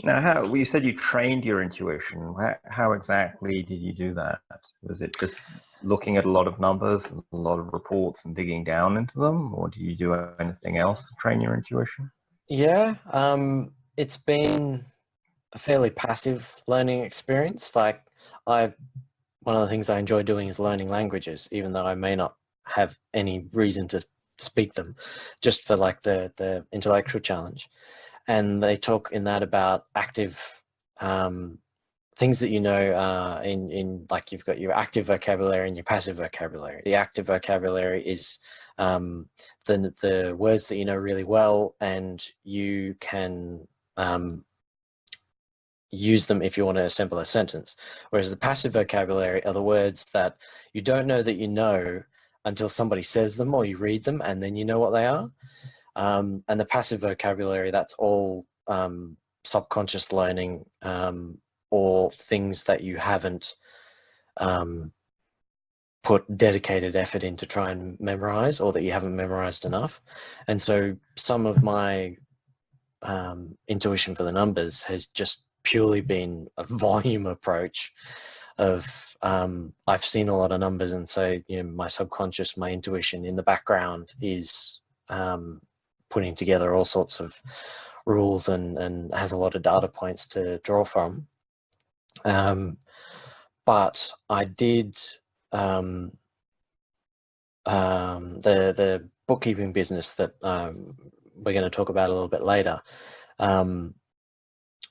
Now, how you said you trained your intuition. How exactly did you do that? Was it just looking at a lot of numbers, and a lot of reports, and digging down into them, or do you do anything else to train your intuition? Yeah, it's been a fairly passive learning experience. Like I, one of the things I enjoy doing is learning languages, even though I may not have any reason to speak them, just for like the intellectual challenge. And they talk in that about active things that you know in like you've got your active vocabulary and your passive vocabulary. The active vocabulary is the words that you know really well, and you can use them if you want to assemble a sentence. Whereas the passive vocabulary are the words that you don't know that you know until somebody says them or you read them, and then you know what they are. And the passive vocabulary, that's all subconscious learning, or things that you haven't put dedicated effort in to try and memorize, or that you haven't memorized enough. And so some of my intuition for the numbers has just purely been a volume approach of I've seen a lot of numbers, and so my subconscious, my intuition in the background is putting together all sorts of rules and has a lot of data points to draw from. But I did the bookkeeping business that we're going to talk about a little bit later.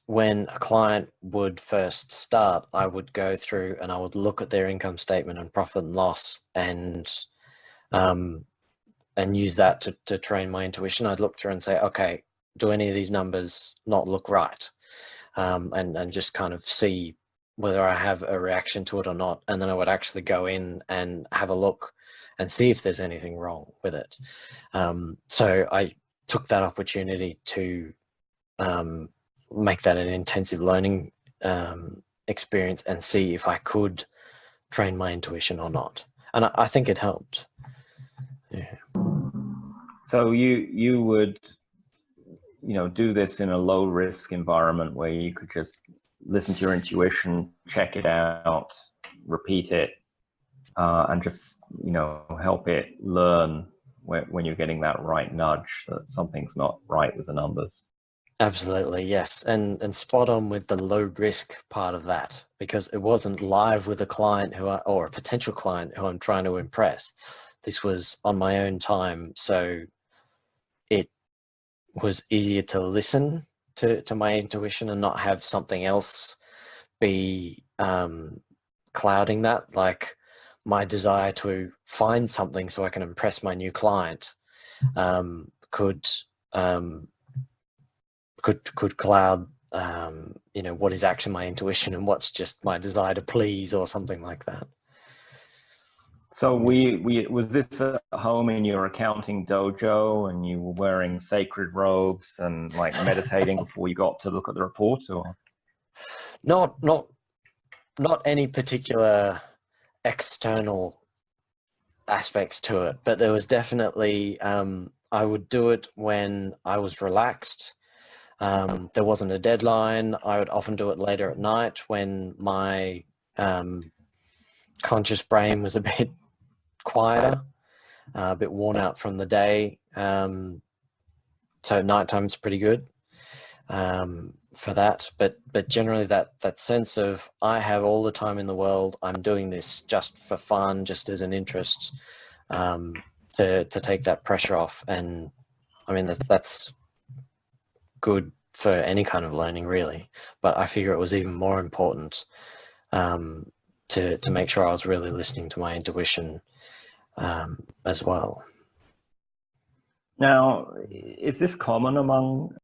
When a client would first start, I would go through and I would look at their income statement and profit and loss, and use that to train my intuition. I'd look through and say, okay, do any of these numbers not look right? And just kind of see whether I have a reaction to it or not. And then I would actually go in and have a look and see if there's anything wrong with it. So I took that opportunity to make that an intensive learning experience and see if I could train my intuition or not. And I think it helped. Yeah. So you would do this in a low risk environment where you could just listen to your intuition, check it out, repeat it, and just help it learn when you're getting that right nudge that something's not right with the numbers. Absolutely, yes. And spot on with the low risk part of that, because it wasn't live with a client or a potential client who I'm trying to impress. This was on my own time, so it was easier to listen to my intuition and not have something else be clouding that, like my desire to find something so I can impress my new client could cloud what is actually my intuition and what's just my desire to please or something like that. So was this at home in your accounting dojo, and you were wearing sacred robes and like meditating before you got to look at the report, or? Not any particular external aspects to it, but there was definitely I would do it when I was relaxed. There wasn't a deadline. I would often do it later at night when my conscious brain was a bit quieter, a bit worn out from the day. So nighttime's pretty good for that. But generally that sense of I have all the time in the world. I'm doing this just for fun, just as an interest, to take that pressure off. And I mean that's good for any kind of learning, really. But I figure it was even more important to make sure I was really listening to my intuition as well. Now, is this common among